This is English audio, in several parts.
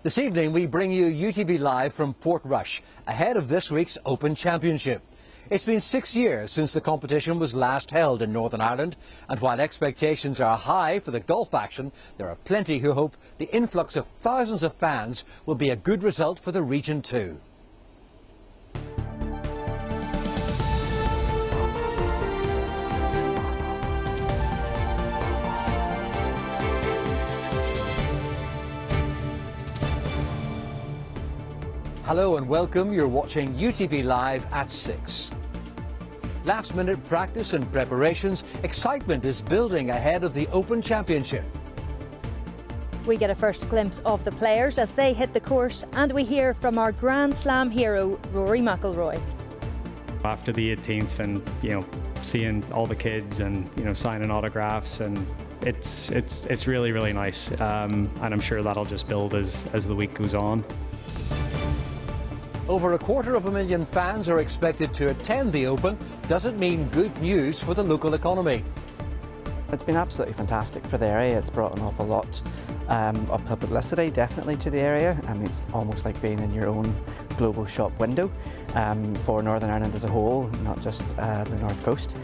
This evening we bring you UTV Live from Portrush, ahead of this week's Open Championship. It's been 6 years since the competition was last held in Northern Ireland, and while expectations are high for the golf action, there are plenty who hope the influx of thousands of fans will be a good result for the region too. Hello and welcome. You're watching UTV Live at 6. Last minute practice and preparations, excitement is building ahead of the Open Championship. We get a first glimpse of the players as they hit the course, and we hear from our Grand Slam hero, Rory McIlroy. After the 18th and, seeing all the kids and, signing autographs, and it's really, really nice. And I'm sure that'll just build as the week goes on. Over 250,000 fans are expected to attend the Open. Doesn't mean good news for the local economy. It's been absolutely fantastic for the area. It's brought an awful lot of publicity, definitely, to the area. I mean, it's almost like being in your own global shop window for Northern Ireland as a whole, not just the North Coast.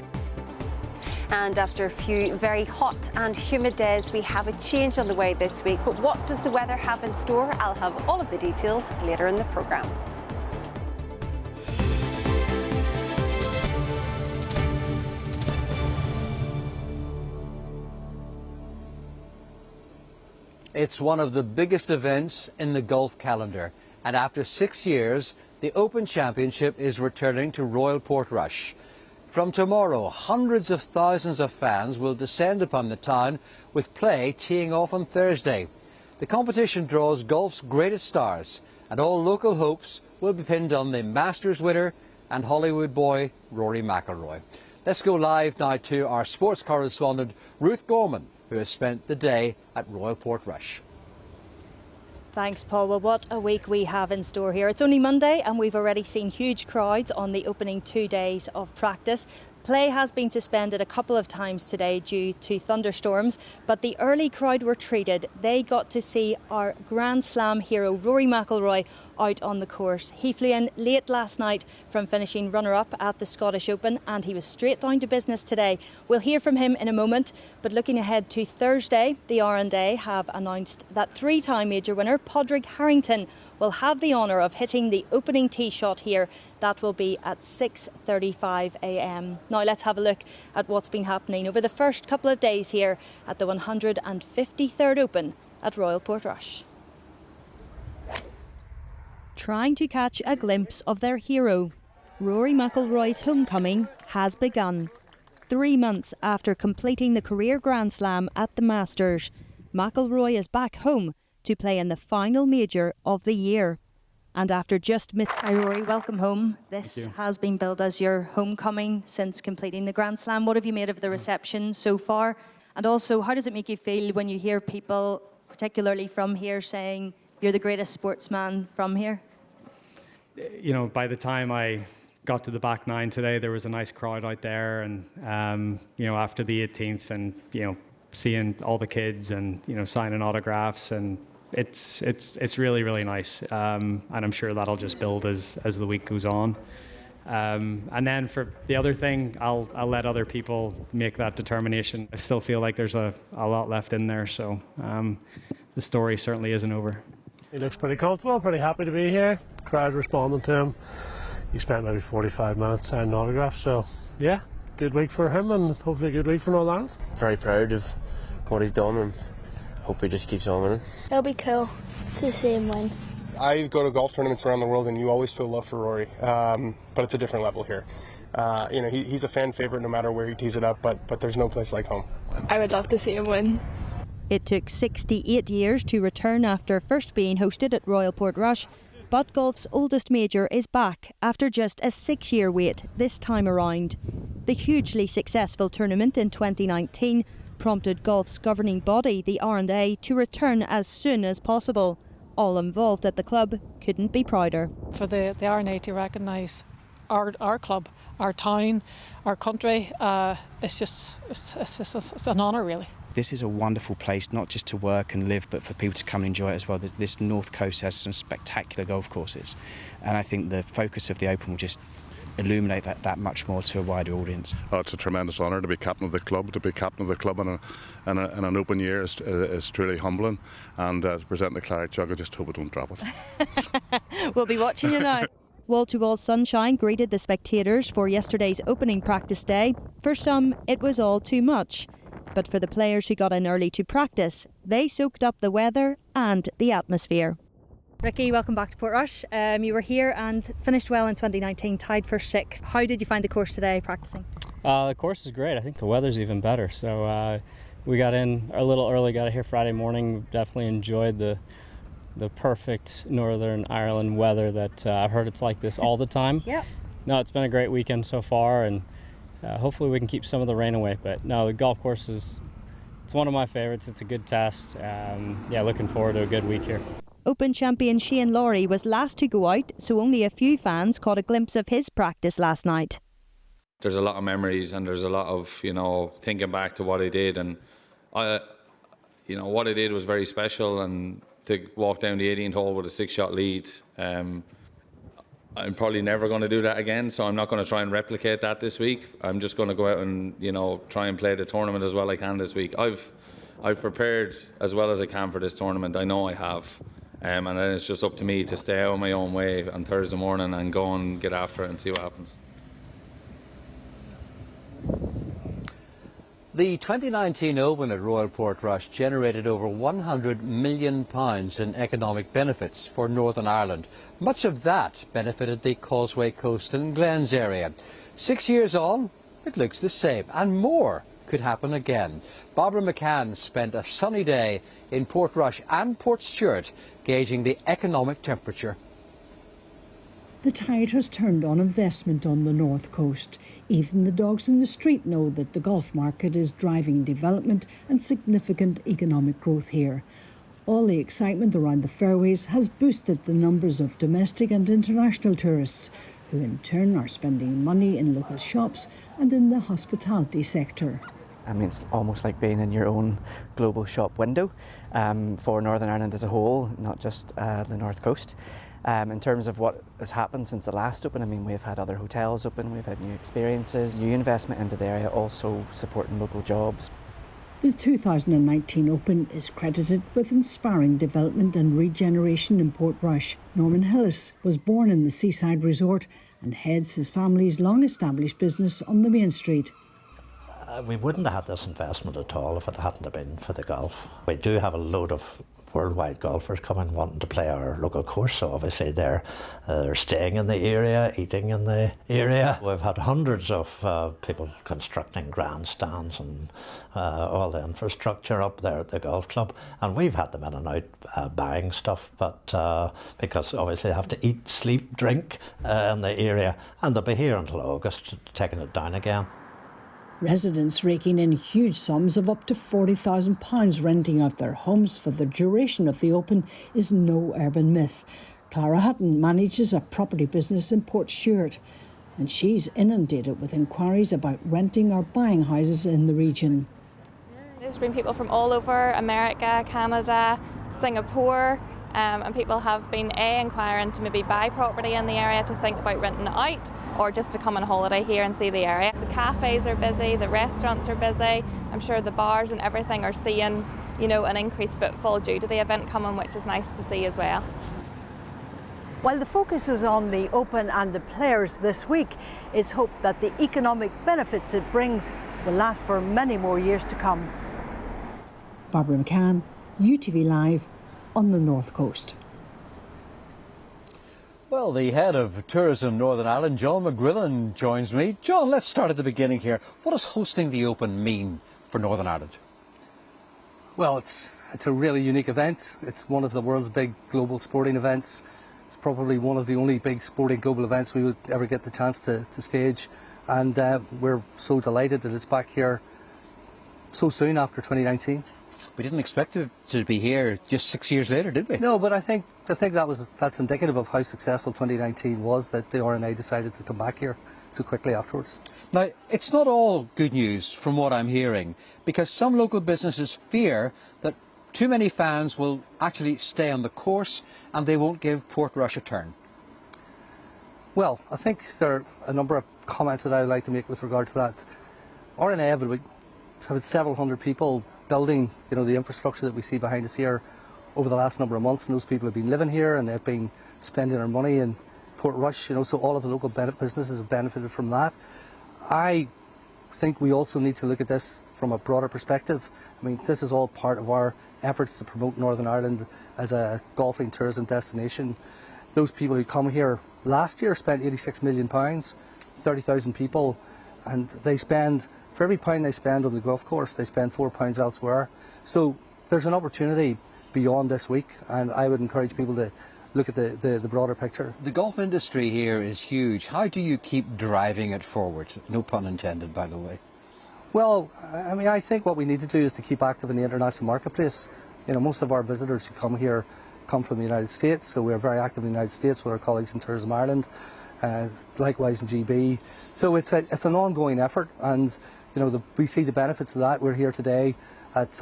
And after a few very hot and humid days, we have a change on the way this week. But what does the weather have in store? I'll have all of the details later in the programme. It's one of the biggest events in the golf calendar, and after 6 years, the Open Championship is returning to Royal Portrush. From tomorrow, hundreds of thousands of fans will descend upon the town, with play teeing off on Thursday. The competition draws golf's greatest stars, and all local hopes will be pinned on the Masters winner and Hollywood boy Rory McIlroy. Let's go live now to our sports correspondent Ruth Gorman, who has spent the day at Royal Portrush. Thanks, Paul. Well, what a week we have in store here. It's only Monday and we've already seen huge crowds on the opening 2 days of practice. Play has been suspended a couple of times today due to thunderstorms, but the early crowd were treated. They got to see our Grand Slam hero Rory McIlroy out on the course. He flew in late last night from finishing runner-up at the Scottish Open, and he was straight down to business today. We'll hear from him in a moment, but looking ahead to Thursday, the R&A have announced that three-time major winner Padraig Harrington will have the honour of hitting the opening tee shot here. That will be at 6:35 a.m. Now let's have a look at what's been happening over the first couple of days here at the 153rd Open at Royal Portrush. Trying to catch a glimpse of their hero, Rory McIlroy's homecoming has begun. 3 months after completing the career Grand Slam at the Masters, McIlroy is back home to play in the final major of the year. And after just Hi Rory, welcome home. This has been billed as your homecoming since completing the Grand Slam. What have you made of the reception so far? And also, how does it make you feel when you hear people, particularly from here, saying you're the greatest sportsman from here? By the time I got to the back nine today, there was a nice crowd out there, and after the 18th and seeing all the kids and signing autographs, and it's really, really nice, and I'm sure that'll just build as the week goes on. And then for the other thing, I'll let other people make that determination. I still feel like there's a lot left in there, so the story certainly isn't over. He looks pretty comfortable, pretty happy to be here. Crowd responding to him. He spent maybe 45 minutes signing autographs, so yeah, good week for him and hopefully a good week for Northern Ireland. Very proud of what he's done and hope he just keeps on winning. It'll be cool to see him win. I go to golf tournaments around the world and you always feel love for Rory, but it's a different level here. He's a fan favourite no matter where he tees it up, but there's no place like home. I would love to see him win. It took 68 years to return after first being hosted at Royal Portrush, but golf's oldest major is back after just a 6-year wait this time around. The hugely successful tournament in 2019 prompted golf's governing body, the R&A, to return as soon as possible. All involved at the club couldn't be prouder. For the R&A to recognise our club, our town, our country, it's an honour really. This is a wonderful place, not just to work and live, but for people to come and enjoy it as well. This North Coast has some spectacular golf courses, and I think the focus of the Open will just illuminate that much more to a wider audience. Oh, it's a tremendous honour to be captain of the club. To be captain of the club in an open year is truly humbling, and to present the Claret Jug, I just hope I don't drop it. We'll be watching you now. Wall-to-wall sunshine greeted the spectators for yesterday's opening practice day. For some, it was all too much. But for the players who got in early to practice, they soaked up the weather and the atmosphere. Ricky, welcome back to Portrush. You were here and finished well in 2019, tied for 6th. How did you find the course today practicing? The course is great. I think the weather's even better. So we got in a little early, got here Friday morning. Definitely enjoyed the perfect Northern Ireland weather that I've heard it's like this all the time. Yeah. No, it's been a great weekend so far, and hopefully we can keep some of the rain away. But no, the golf course it's one of my favorites. It's a good test. Looking forward to a good week here. Open champion Shane Lowry was last to go out, so only a few fans caught a glimpse of his practice last night. There's a lot of memories, and there's a lot of, thinking back to what I did, and what I did was very special, and to walk down the 18th hole with a 6-shot lead, I'm probably never going to do that again, so I'm not going to try and replicate that this week. I'm just going to go out and, try and play the tournament as well as I can this week. I've prepared as well as I can for this tournament. I know I have. And then it's just up to me to stay out of my own way on Thursday morning and go and get after it and see what happens. The 2019 Open at Royal Portrush generated over £100 million in economic benefits for Northern Ireland. Much of that benefited the Causeway Coast and Glens area. 6 years on, it looks the same, and more could happen again. Barbara McCann spent a sunny day in Portrush and Portstewart gauging the economic temperature. The tide has turned on investment on the north coast. Even the dogs in the street know that the golf market is driving development and significant economic growth here. All the excitement around the fairways has boosted the numbers of domestic and international tourists, who in turn are spending money in local shops and in the hospitality sector. I mean, it's almost like being in your own global shop window for Northern Ireland as a whole, not just the north coast. In terms of what has happened since the last Open, I mean, we've had other hotels open, we've had new experiences, new investment into the area, also supporting local jobs. The 2019 Open is credited with inspiring development and regeneration in Portrush. Norman Hillis was born in the seaside resort and heads his family's long-established business on the main street. We wouldn't have had this investment at all if it hadn't have been for the golf. We do have a load of worldwide golfers coming wanting to play our local course, so obviously they're staying in the area, eating in the area. We've had hundreds of people constructing grandstands and all the infrastructure up there at the golf club, and we've had them in and out buying stuff, but because obviously they have to eat, sleep, drink in the area, and they'll be here until August, taking it down again. Residents raking in huge sums of up to £40,000 renting out their homes for the duration of the Open is no urban myth. Clara Hutton manages a property business in Portstewart, and she's inundated with inquiries about renting or buying houses in the region. There's been people from all over America, Canada, Singapore, and people have been inquiring to maybe buy property in the area to think about renting it out, or just to come on holiday here and see the area. The cafes are busy, the restaurants are busy. I'm sure the bars and everything are seeing, an increased footfall due to the event coming, which is nice to see as well. While the focus is on the Open and the players this week, it's hoped that the economic benefits it brings will last for many more years to come. Barbara McCann, UTV Live on the North Coast. Well, the head of Tourism Northern Ireland, John McGrillen, joins me. John, let's start at the beginning here. What does hosting the Open mean for Northern Ireland? Well, it's a really unique event. It's one of the world's big global sporting events. It's probably one of the only big sporting global events we would ever get the chance to stage. And we're so delighted that it's back here so soon after 2019. We didn't expect it to be here just 6 years later, did we? No, but I think that's indicative of how successful 2019 was, that the RNA decided to come back here so quickly afterwards. Now, it's not all good news from what I'm hearing, because some local businesses fear that too many fans will actually stay on the course and they won't give Portrush a turn. Well, I think there are a number of comments that I would like to make with regard to that. RNA have had several hundred people building, the infrastructure that we see behind us here over the last number of months, and those people have been living here and they've been spending their money in Portrush, so all of the local businesses have benefited from that. I think we also need to look at this from a broader perspective. I mean, this is all part of our efforts to promote Northern Ireland as a golfing tourism destination. Those people who come here last year spent £86 million, 30,000 people, and they spend, for every pound they spend on the golf course, they spend £4 elsewhere. So there's an opportunity beyond this week, and I would encourage people to look at the broader picture. The golf industry here is huge. How do you keep driving it forward? No pun intended, by the way. Well, I mean, I think what we need to do is to keep active in the international marketplace. Most of our visitors who come here come from the United States, so we're very active in the United States with our colleagues in Tourism Ireland, likewise in GB. So it's an ongoing effort, and we see the benefits of that. We're here today at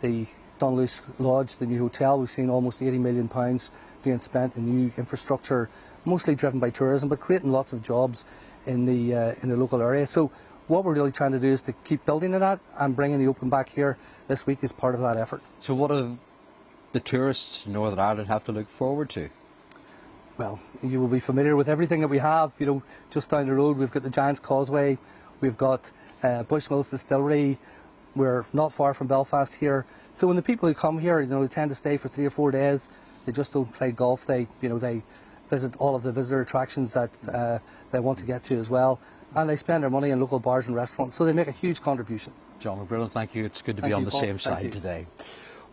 the Dunluce Lodge, the new hotel. We've seen almost £80 million being spent in new infrastructure, mostly driven by tourism, but creating lots of jobs in the local area. So what we're really trying to do is to keep building on that, and bringing the Open back here this week is part of that effort. So what do the tourists in Northern Ireland have to look forward to? Well, you will be familiar with everything that we have. Just down the road we've got the Giant's Causeway, we've got Bushmills Distillery. We're not far from Belfast here. So when the people who come here, they tend to stay for 3 or 4 days. They just don't play golf. They visit all of the visitor attractions that they want to get to as well, and they spend their money in local bars and restaurants. So they make a huge contribution. John McBrillen, thank you. It's good to be on the Paul. same Thank side you. today.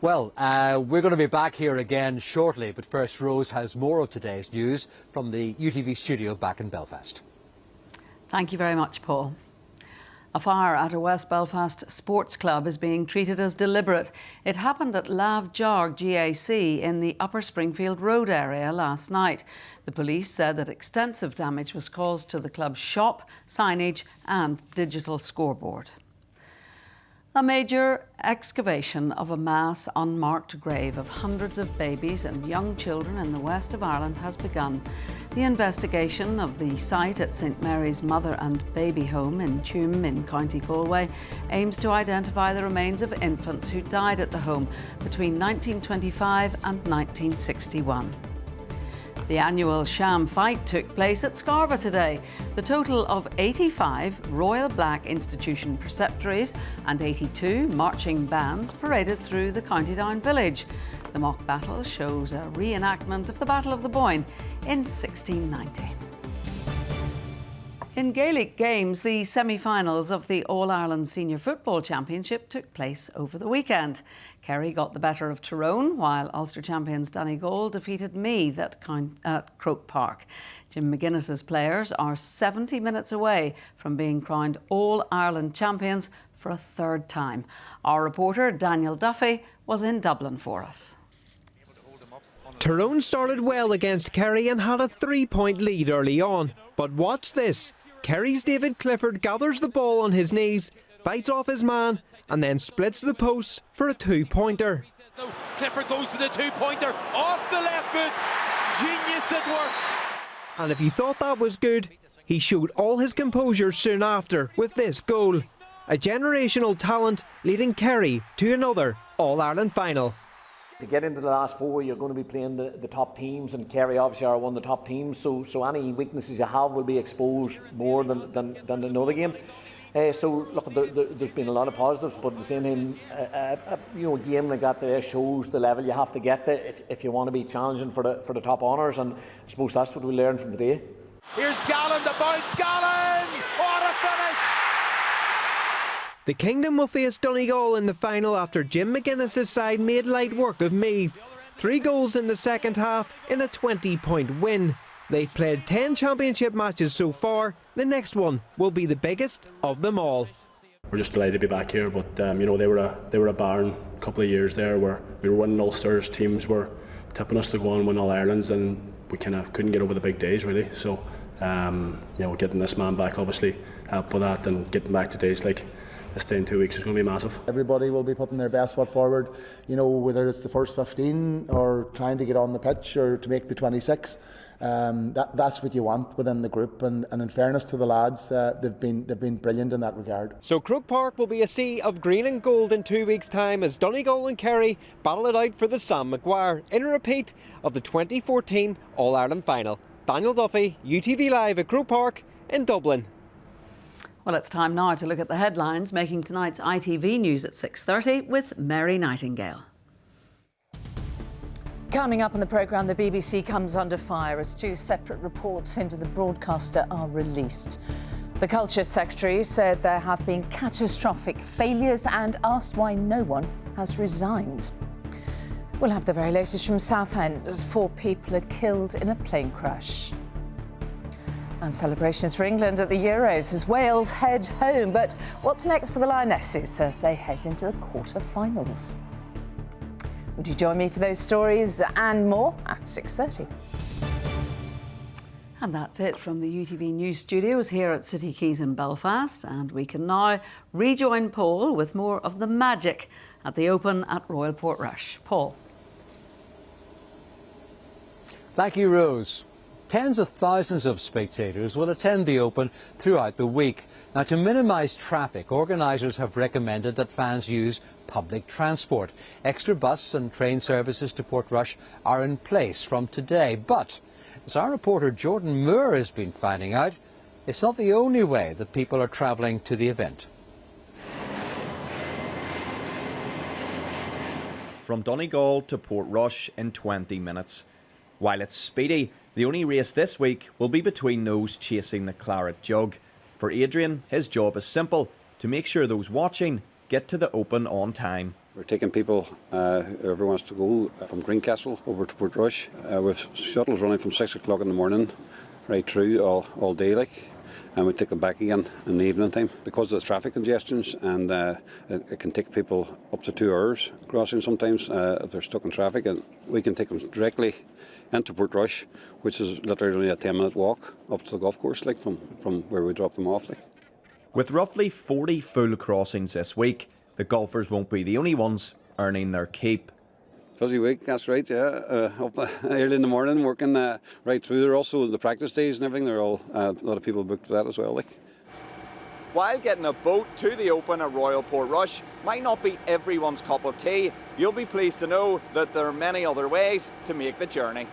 Well, we're going to be back here again shortly, but first, Rose has more of today's news from the UTV studio back in Belfast. Thank you very much, Paul. A fire at a West Belfast sports club is being treated as deliberate. It happened at Lav Jarg GAC in the Upper Springfield Road area last night. The police said that extensive damage was caused to the club's shop, signage and digital scoreboard. A major excavation of a mass unmarked grave of hundreds of babies and young children in the west of Ireland has begun. The investigation of the site at St Mary's Mother and Baby Home in Tuam in County Galway aims to identify the remains of infants who died at the home between 1925 and 1961. The annual sham fight took place at Scarva today. The total of 85 Royal Black Institution preceptories and 82 marching bands paraded through the County Down village. The mock battle shows a reenactment of the Battle of the Boyne in 1690. In Gaelic games, the semi-finals of the All-Ireland Senior Football Championship took place over the weekend. Kerry got the better of Tyrone, while Ulster champions Donegal defeated Meath at Croke Park. Jim McGuinness's players are 70 minutes away from being crowned All-Ireland champions for a third time. Our reporter Daniel Duffy was in Dublin for us. Tyrone started well against Kerry and had a 3-point lead early on. But watch this. Kerry's David Clifford gathers the ball on his knees, fights off his man and then splits the posts for a 2-pointer. Clifford goes for the 2-pointer off the left foot. Genius at work. And if you thought that was good, he showed all his composure soon after with this goal. A generational talent leading Kerry to another All-Ireland final. To get into the last four, you're going to be playing the top teams, and Kerry obviously are one of the top teams, so any weaknesses you have will be exposed more than in other games. So look, there's been a lot of positives, but at the same time, a game like that there shows the level you have to get to if you want to be challenging for the top honours, and I suppose that's what we learned from today. Here's Gallen, the bounce, Gallen! What a finish! The Kingdom will face Donegal in the final after Jim McGuinness's side made light work of Meath. 3 goals in the second half in a 20-point win. They've played 10 championship matches so far. The next one will be the biggest of them all. We're just delighted to be back here, but you know, they were a barren couple of years there where we were winning Ulsters, teams were tipping us to go and win All Irelands, and we kind of couldn't get over the big days really. So you know, getting this man back obviously helped with that, and getting back to days like this day in 2 weeks is going to be massive. Everybody will be putting their best foot forward, you know, whether it's the first 15 or trying to get on the pitch or to make the 26. That's what you want within the group, and in fairness to the lads, they've been brilliant in that regard. So Croke Park will be a sea of green and gold in 2 weeks' time as Donegal and Kerry battle it out for the Sam Maguire in a repeat of the 2014 All-Ireland final. Daniel Duffy, UTV Live at Croke Park in Dublin. Well, it's time now to look at the headlines making tonight's ITV News at 6:30 with Mary Nightingale. Coming up on the programme, the BBC comes under fire as 2 separate reports into the broadcaster are released. The Culture Secretary said there have been catastrophic failures and asked why no one has resigned. We'll have the very latest from Southend as 4 people are killed in a plane crash. And celebrations for England at the Euros as Wales head home. But what's next for the Lionesses as they head into the quarter-finals? Would you join me for those stories and more at 6:30? And that's it from the UTV News studios here at City Quays in Belfast. And we can now rejoin Paul with more of the magic at the Open at Royal Portrush. Paul. Thank you, Rose. Tens of thousands of spectators will attend the Open throughout the week. Now, to minimise traffic, organisers have recommended that fans use public transport. Extra bus and train services to Portrush are in place from today. But, as our reporter Jordan Moore has been finding out, it's not the only way that people are travelling to the event. From Donegal to Portrush in 20 minutes. While it's speedy, the only race this week will be between those chasing the claret jug. For Adrian, his job is simple: to make sure those watching get to the Open on time. We're taking people, whoever wants to go, from Greencastle over to Portrush. With shuttles running from 6 o'clock in the morning right through all day, and we take them back again in the evening time. Because of the traffic congestions, and it can take people up to 2 hours crossing sometimes if they're stuck in traffic, and we can take them directly into Portrush, which is literally a 10-minute walk up to the golf course, from where we drop them off. With roughly 40 full crossings this week, the golfers won't be the only ones earning their keep. Busy week, that's right, yeah. Up early in the morning, working right through. There are also the practice days and everything. They're all a lot of people booked for that as well. While getting a boat to the Open at Royal Portrush might not be everyone's cup of tea, you'll be pleased to know that there are many other ways to make the journey.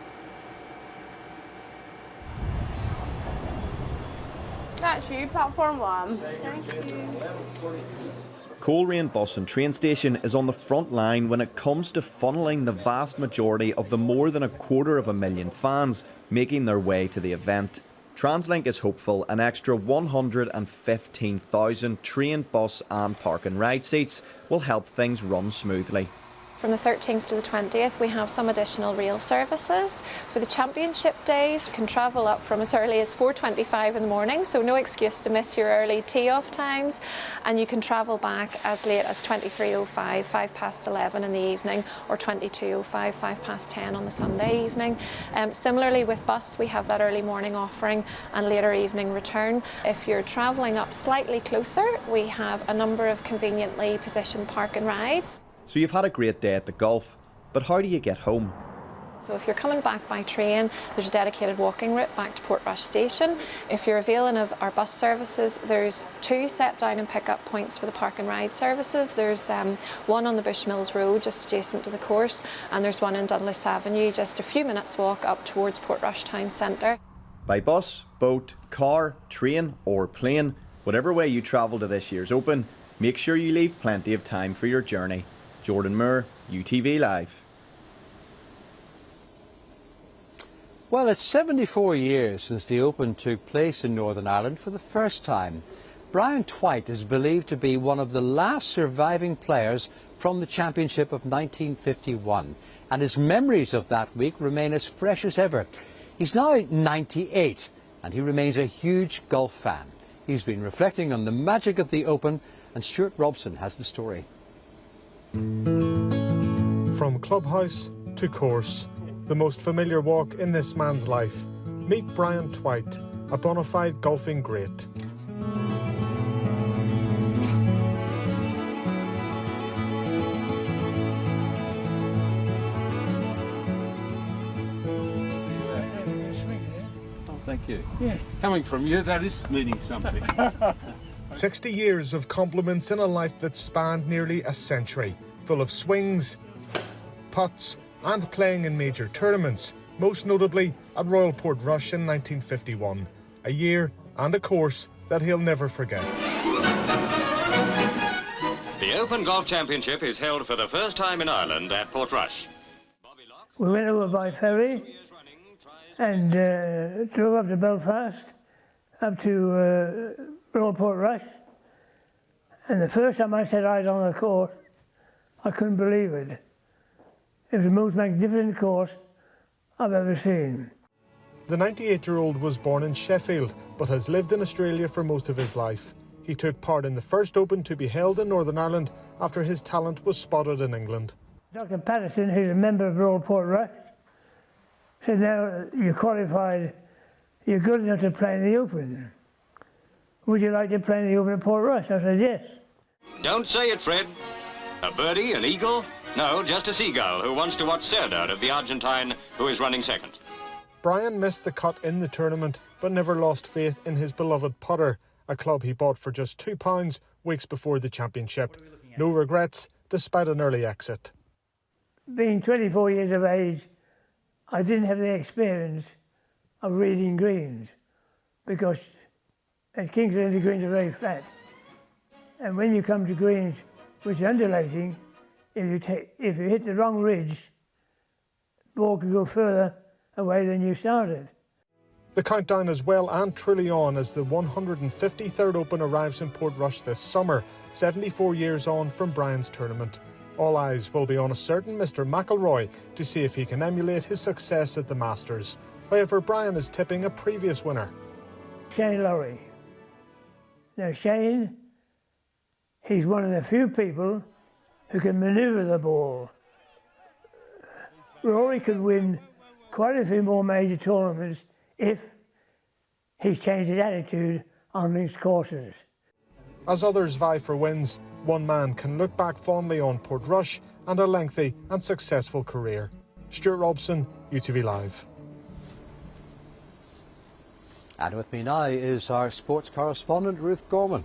That's you, platform 1. Thank you. Coleraine Bus and Train Station is on the front line when it comes to funneling the vast majority of the more than 250,000 fans making their way to the event. TransLink is hopeful an extra 115,000 train, bus and park and ride seats will help things run smoothly. From the 13th to the 20th, we have some additional rail services. For the championship days, you can travel up from as early as 4:25 in the morning, so no excuse to miss your early tee-off times. And you can travel back as late as 23:05, 11:05 in the evening, or 22:05, 10:05 on the Sunday evening. Similarly with bus, we have that early morning offering and later evening return. If you're travelling up slightly closer, we have a number of conveniently positioned park and rides. So you've had a great day at the golf, but how do you get home? So if you're coming back by train, there's a dedicated walking route back to Portrush Station. If you're availing of our bus services, there's 2 set down and pick up points for the park and ride services. There's one on the Bushmills Road just adjacent to the course, and there's one in Dunluce Avenue just a few minutes walk up towards Portrush Town Centre. By bus, boat, car, train or plane, whatever way you travel to this year's Open, make sure you leave plenty of time for your journey. Jordan Moore, UTV Live. Well, it's 74 years since the Open took place in Northern Ireland for the first time. Brian Twight is believed to be one of the last surviving players from the championship of 1951, and his memories of that week remain as fresh as ever. He's now 98, and he remains a huge golf fan. He's been reflecting on the magic of the Open And Stuart Robson has the story. From clubhouse to course, the most familiar walk in this man's life. Meet Brian Twight, a bona fide golfing great. Thank you. Yeah. Coming from you, that is meaning something. 60 years of compliments in a life that spanned nearly a century, full of swings, putts, and playing in major tournaments, most notably at Royal Portrush in 1951, a year and a course that he'll never forget. The Open Golf Championship is held for the first time in Ireland at Portrush. We went over by ferry and drove up to Belfast, up to Royal Portrush, and the first time I set eyes on the course, I couldn't believe it. It was the most magnificent course I've ever seen. The 98-year-old was born in Sheffield, but has lived in Australia for most of his life. He took part in the first Open to be held in Northern Ireland after his talent was spotted in England. Dr. Patterson, who's a member of Royal Portrush, said, now you're qualified, you're good enough to play in the Open. Would you like to play in the Open at Portrush? I said, yes. Don't say it, Fred. A birdie, an eagle? No, just a seagull who wants to watch Serdar, the Argentine, who is running second. Brian missed the cut in the tournament, but never lost faith in his beloved putter, a club he bought for just £2 weeks before the championship. No regrets, despite an early exit. Being 24 years of age, I didn't have the experience of reading greens, because at Kingston the greens are very flat. And when you come to greens which are undulating, if you hit the wrong ridge, the ball could go further away than you started. The countdown is well and truly on as the 153rd Open arrives in Portrush this summer, 74 years on from Brian's tournament. All eyes will be on a certain Mr. McIlroy to see if he can emulate his success at the Masters. However, Brian is tipping a previous winner. Shane Lowry. Now Shane, he's one of the few people who can manoeuvre the ball. Rory could win quite a few more major tournaments if he changed his attitude on links courses. As others vie for wins, one man can look back fondly on Portrush and a lengthy and successful career. Stuart Robson, UTV Live. And with me now is our sports correspondent, Ruth Gorman.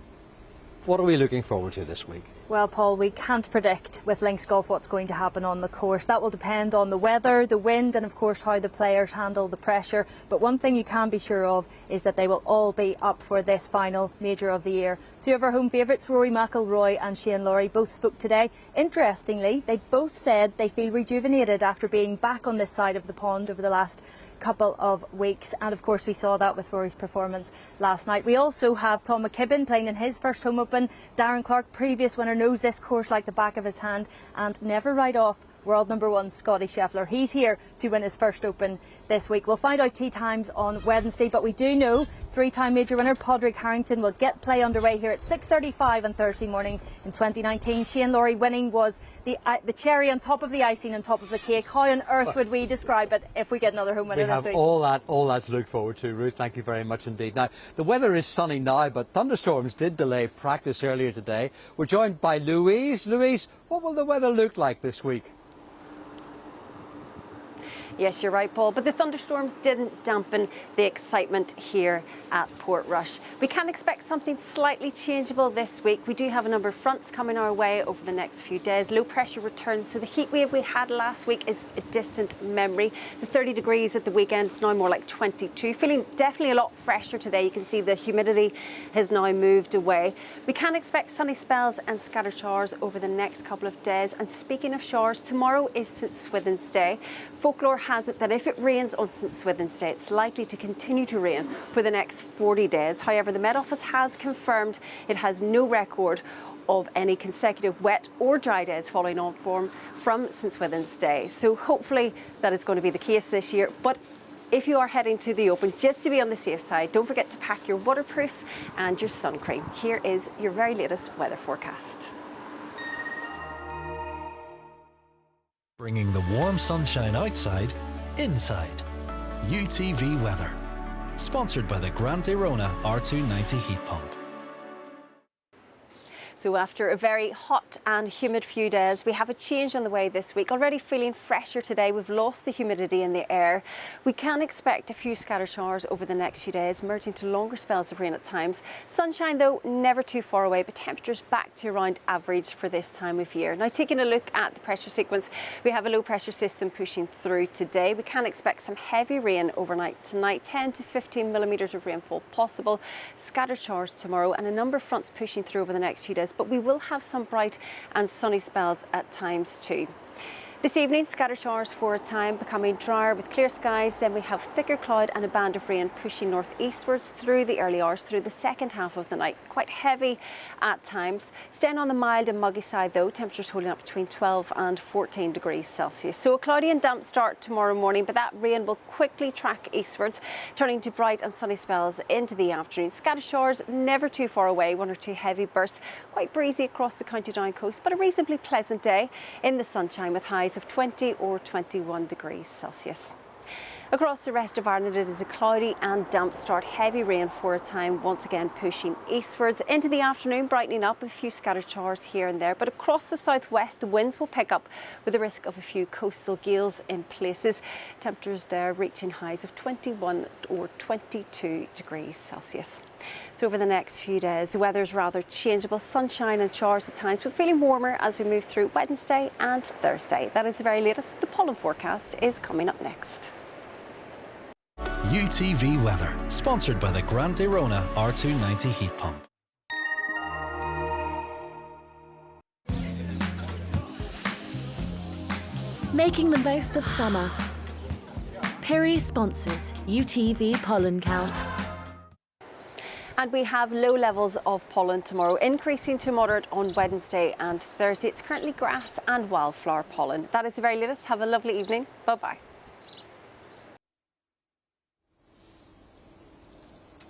What are we looking forward to this week? Well, Paul, we can't predict with links golf what's going to happen on the course. That will depend on the weather, the wind and, of course, how the players handle the pressure. But one thing you can be sure of is that they will all be up for this final major of the year. Two of our home favourites, Rory McIlroy and Shane Lowry, both spoke today. Interestingly, they both said they feel rejuvenated after being back on this side of the pond over the last couple of weeks, and of course we saw that with Rory's performance last night. We also have Tom McKibben playing in his first home Open. Darren Clark, previous winner, knows this course like the back of his hand and never write off world number one Scotty Scheffler. He's here to win his first Open this week. We'll find out tee times on Wednesday, but we do know three-time major winner Padraig Harrington will get play underway here at 6:35 on Thursday morning in 2019. Shane Lowry winning was the cherry on top of the icing on top of the cake. How on earth would we describe it if we get another home winner this week? We have all that to look forward to, Ruth. Thank you very much indeed. Now, the weather is sunny now, but thunderstorms did delay practice earlier today. We're joined by Louise. Louise, what will the weather look like this week? Yes, you're right, Paul, but the thunderstorms didn't dampen the excitement here at Portrush. We can expect something slightly changeable this week. We do have a number of fronts coming our way over the next few days. Low pressure returns, so the heat wave we had last week is a distant memory. The 30 degrees at the weekend is now more like 22. Feeling definitely a lot fresher today. You can see the humidity has now moved away. We can expect sunny spells and scattered showers over the next couple of days. And speaking of showers, tomorrow is St Swithin's Day. Folklore has it that if it rains on St Swithin's Day, it's likely to continue to rain for the next 40 days. However, the Met Office has confirmed it has no record of any consecutive wet or dry days following on from St Swithin's Day. So hopefully that is going to be the case this year. But if you are heading to the Open, just to be on the safe side, don't forget to pack your waterproofs and your sun cream. Here is your very latest weather forecast. Bringing the warm sunshine outside, inside. UTV weather. Sponsored by the Grant Arona R290 heat pump. So after a very hot and humid few days, we have a change on the way this week. Already feeling fresher today. We've lost the humidity in the air. We can expect a few scattered showers over the next few days, merging to longer spells of rain at times. Sunshine, though, never too far away, but temperatures back to around average for this time of year. Now, taking a look at the pressure sequence, we have a low pressure system pushing through today. We can expect some heavy rain overnight tonight, 10 to 15 millimetres of rainfall possible. Scattered showers tomorrow and a number of fronts pushing through over the next few days. But we will have some bright and sunny spells at times too. This evening, scattered showers for a time, becoming drier with clear skies. Then we have thicker cloud and a band of rain pushing northeastwards through the early hours, through the second half of the night. Quite heavy at times. Staying on the mild and muggy side though, temperatures holding up between 12 and 14 degrees Celsius. So a cloudy and damp start tomorrow morning, but that rain will quickly track eastwards, turning to bright and sunny spells into the afternoon. Scattered showers never too far away, one or two heavy bursts. Quite breezy across the County Down coast, but a reasonably pleasant day in the sunshine with highs of 20 or 21 degrees Celsius. Across the rest of Ireland, it is a cloudy and damp start. Heavy rain for a time, once again pushing eastwards. Into the afternoon, brightening up with a few scattered showers here and there. But across the southwest, the winds will pick up with the risk of a few coastal gales in places. Temperatures there reaching highs of 21 or 22 degrees Celsius. So over the next few days, the weather is rather changeable. Sunshine and showers at times, but feeling warmer as we move through Wednesday and Thursday. That is the very latest. The pollen forecast is coming up next. UTV weather, sponsored by the Grant Arona R290 heat pump. Making the most of summer. Perry sponsors UTV pollen count. And we have low levels of pollen tomorrow, increasing to moderate on Wednesday and Thursday. It's currently grass and wildflower pollen. That is the very latest. Have a lovely evening. Bye-bye.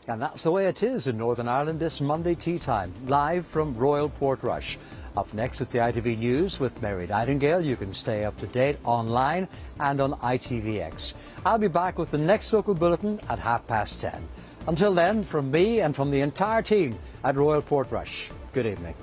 And that's the way it is in Northern Ireland this Monday tea time, live from Royal Portrush. Up next at the ITV News with Mary Nightingale. You can stay up to date online and on ITVX. I'll be back with the next local bulletin at 10:30. Until then, from me and from the entire team at Royal Portrush, good evening.